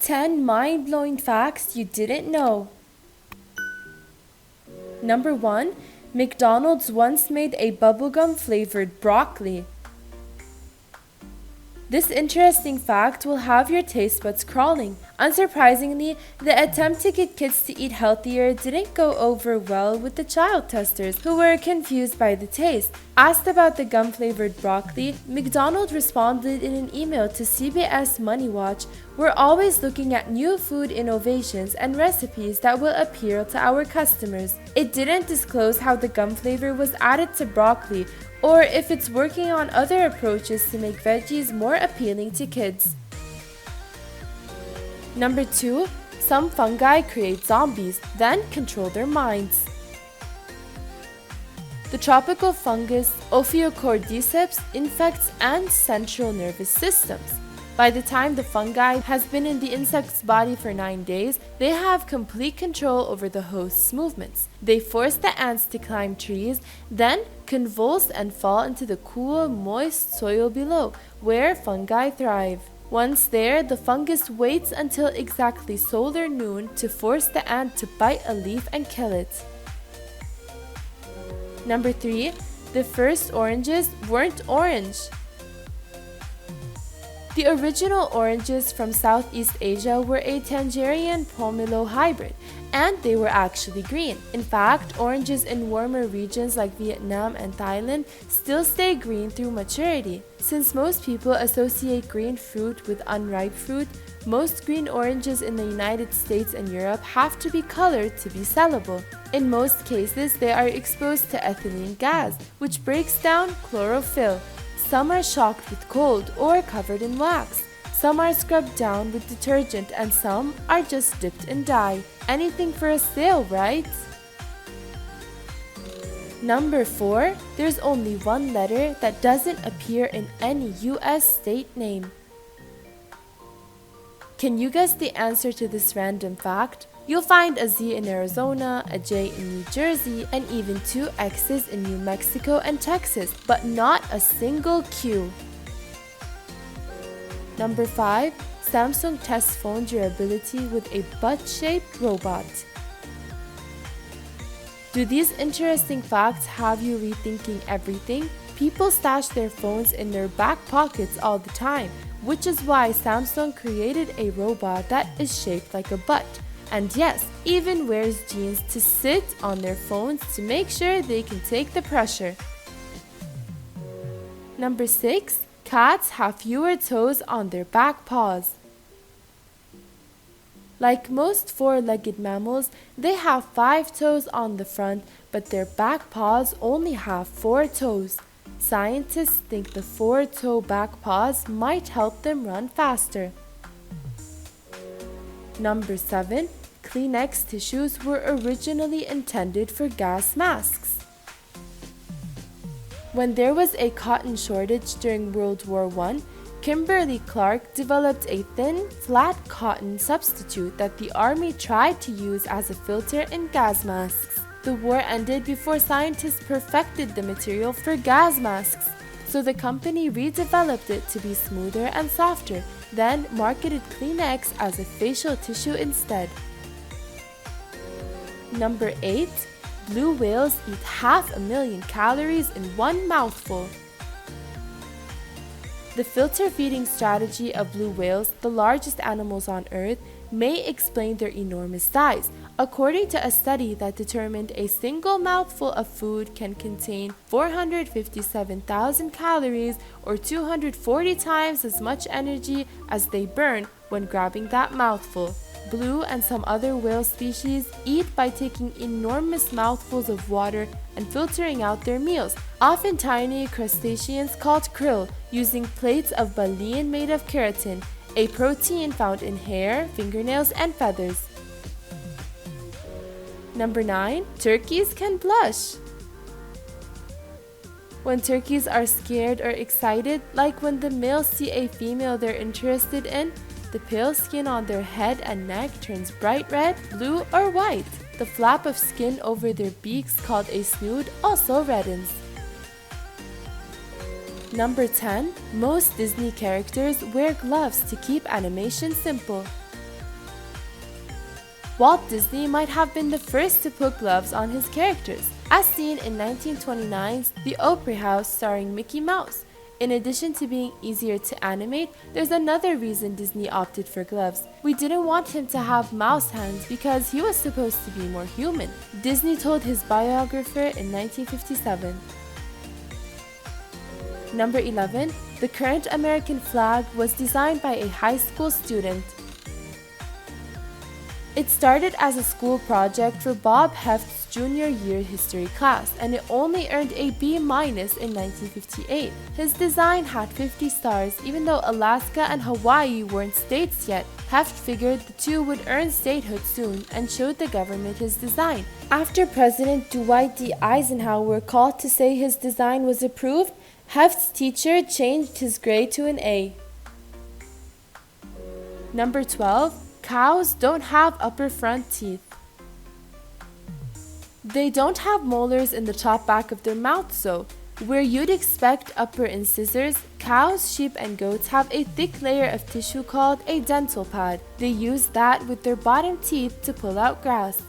10 mind-blowing facts you didn't know. Number 1. McDonald's once made a bubblegum flavored broccoli. This interesting fact will have your taste buds crawling. Unsurprisingly, the attempt to get kids to eat healthier didn't go over well with the child testers, who were confused by the taste. Asked about the gum-flavored broccoli, McDonald responded in an email to CBS Money Watch, "We're always looking at new food innovations and recipes that will appeal to our customers." It didn't disclose how the gum flavor was added to broccoli, or if it's working on other approaches to make veggies more appealing to kids. Number 2. Some fungi create zombies, then control their minds. The tropical fungus Ophiocordyceps infects and central nervous systems. By the time the fungi has been in the insect's body for 9 days, they have complete control over the host's movements. They force the ants to climb trees, then convulse and fall into the cool, moist soil below, where fungi thrive. Once there, the fungus waits until exactly solar noon to force the ant to bite a leaf and kill it. Number 3. The first oranges weren't orange. The original oranges from Southeast Asia were a Tangerine Pomelo hybrid, and they were actually green. In fact, oranges in warmer regions like Vietnam and Thailand still stay green through maturity. Since most people associate green fruit with unripe fruit, most green oranges in the United States and Europe have to be colored to be sellable. In most cases, they are exposed to ethylene gas, which breaks down chlorophyll. Some are shocked with cold or covered in wax. Some are scrubbed down with detergent, and some are just dipped in dye. Anything for a sale, right? Number 4. There's only one letter that doesn't appear in any US state name. Can you guess the answer to this random fact? You'll find a Z in Arizona, a J in New Jersey, and even 2 X's in New Mexico and Texas, but not a single Q. Number 5. Samsung tests phone durability with a butt-shaped robot. Do these interesting facts have you rethinking everything? People stash their phones in their back pockets all the time, which is why Samsung created a robot that is shaped like a butt. And yes, even wears jeans to sit on their phones to make sure they can take the pressure. Number 6. Cats have fewer toes on their back paws. Like most four-legged mammals, they have 5 toes on the front, but their back paws only have 4 toes. Scientists think the 4-toe back paws might help them run faster. Number 7. Kleenex tissues were originally intended for gas masks. When there was a cotton shortage during World War I, Kimberly-Clark developed a thin, flat cotton substitute that the Army tried to use as a filter in gas masks. The war ended before scientists perfected the material for gas masks, so the company redeveloped it to be smoother and softer, then marketed Kleenex as a facial tissue instead. Number 8. Blue whales eat 500,000 calories in one mouthful. The filter feeding strategy of blue whales, the largest animals on Earth, may explain their enormous size. According to a study that determined a single mouthful of food can contain 457,000 calories or 240 times as much energy as they burn when grabbing that mouthful. Blue and some other whale species eat by taking enormous mouthfuls of water and filtering out their meals, often tiny crustaceans called krill, using plates of baleen made of keratin, a protein found in hair, fingernails, and feathers. Number 9. Turkeys can blush. When turkeys are scared or excited, like when the males see a female they're interested in, the pale skin on their head and neck turns bright red, blue, or white. The flap of skin over their beaks, called a snood, also reddens. Number 10. Most Disney characters wear gloves to keep animation simple. Walt Disney might have been the first to put gloves on his characters, as seen in 1929's The Opry House starring Mickey Mouse. In addition to being easier to animate, there's another reason Disney opted for gloves. We didn't want him to have mouse hands because he was supposed to be more human, Disney told his biographer in 1957. Number 11. The current American flag was designed by a high school student. It started as a school project for Bob Heft's junior year history class, and it only earned a B- in 1958. His design had 50 stars, even though Alaska and Hawaii weren't states yet. Heft figured the two would earn statehood soon and showed the government his design. After President Dwight D. Eisenhower called to say his design was approved, Heft's teacher changed his grade to an A. Number 12. Cows don't have upper front teeth. They don't have molars in the top back of their mouth, so where you'd expect upper incisors, cows, sheep, and goats have a thick layer of tissue called a dental pad. They use that with their bottom teeth to pull out grass.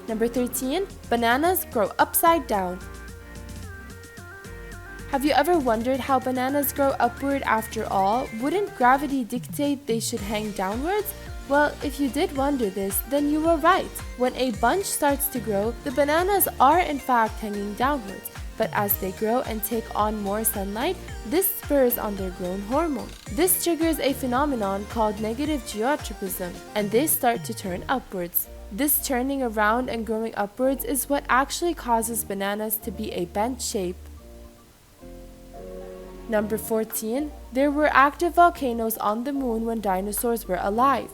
Number 13. Bananas grow upside down. Have you ever wondered how bananas grow upward after all? Wouldn't gravity dictate they should hang downwards? Well, if you did wonder this, then you were right. When a bunch starts to grow, the bananas are in fact hanging downwards. But as they grow and take on more sunlight, this spurs on their growth hormone. This triggers a phenomenon called negative geotropism, and they start to turn upwards. This turning around and growing upwards is what actually causes bananas to be a bent shape. Number 14. There were active volcanoes on the moon when dinosaurs were alive.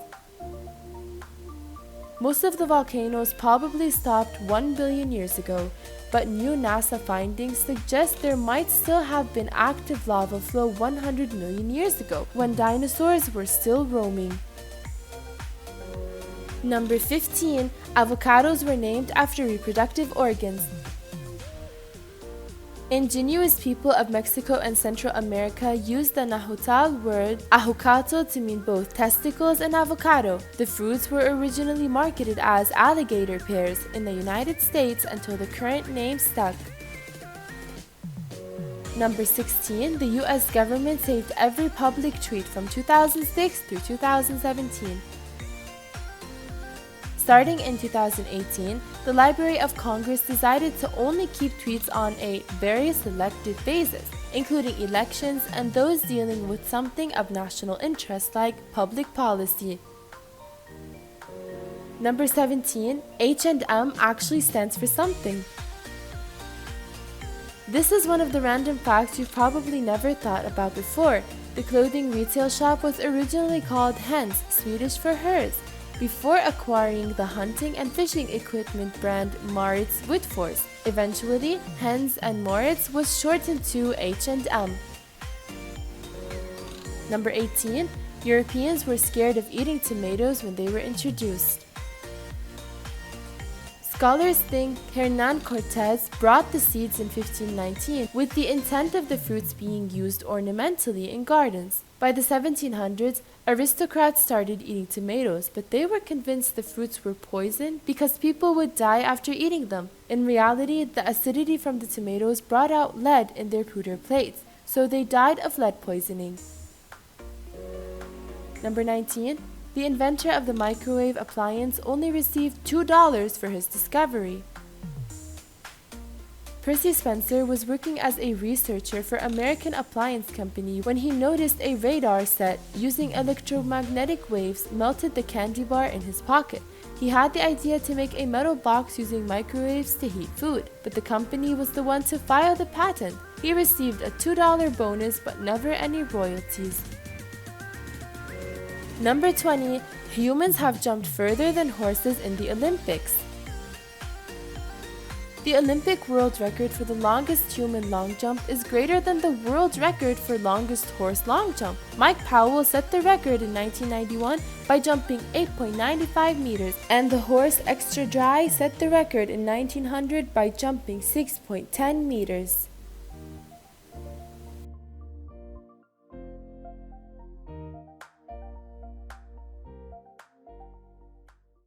Most of the volcanoes probably stopped 1 billion years ago, but new NASA findings suggest there might still have been active lava flow 100 million years ago, when dinosaurs were still roaming. Number 15. Avocados were named after reproductive organs. Indigenous people of Mexico and Central America used the Nahuatl word ahucato to mean both testicles and avocado. The fruits were originally marketed as alligator pears in the United States until the current name stuck. Number 16. The US government saved every public tweet from 2006 through 2017. Starting in 2018, the Library of Congress decided to only keep tweets on a very selected basis, including elections and those dealing with something of national interest like public policy. Number 17. H&M actually stands for something. This is one of the random facts you've probably never thought about before. The clothing retail shop was originally called Hens, Swedish for hers, before acquiring the hunting and fishing equipment brand Maurits Whitfors. Eventually, Hens and Maurits was shortened to H&M. Number 18. Europeans were scared of eating tomatoes when they were introduced. Scholars think Hernan Cortés brought the seeds in 1519 with the intent of the fruits being used ornamentally in gardens. By the 1700s, aristocrats started eating tomatoes, but they were convinced the fruits were poison because people would die after eating them. In reality, the acidity from the tomatoes brought out lead in their pewter plates, so they died of lead poisoning. Number 19. The inventor of the microwave appliance only received $2 for his discovery. Percy Spencer was working as a researcher for American Appliance Company when he noticed a radar set using electromagnetic waves melted the candy bar in his pocket. He had the idea to make a metal box using microwaves to heat food, but the company was the one to file the patent. He received a $2 bonus but never any royalties. Number 20. Humans have jumped further than horses in the Olympics. The Olympic world record for the longest human long jump is greater than the world record for longest horse long jump. Mike Powell set the record in 1991 by jumping 8.95 meters, and the horse Extra Dry set the record in 1900 by jumping 6.10 meters.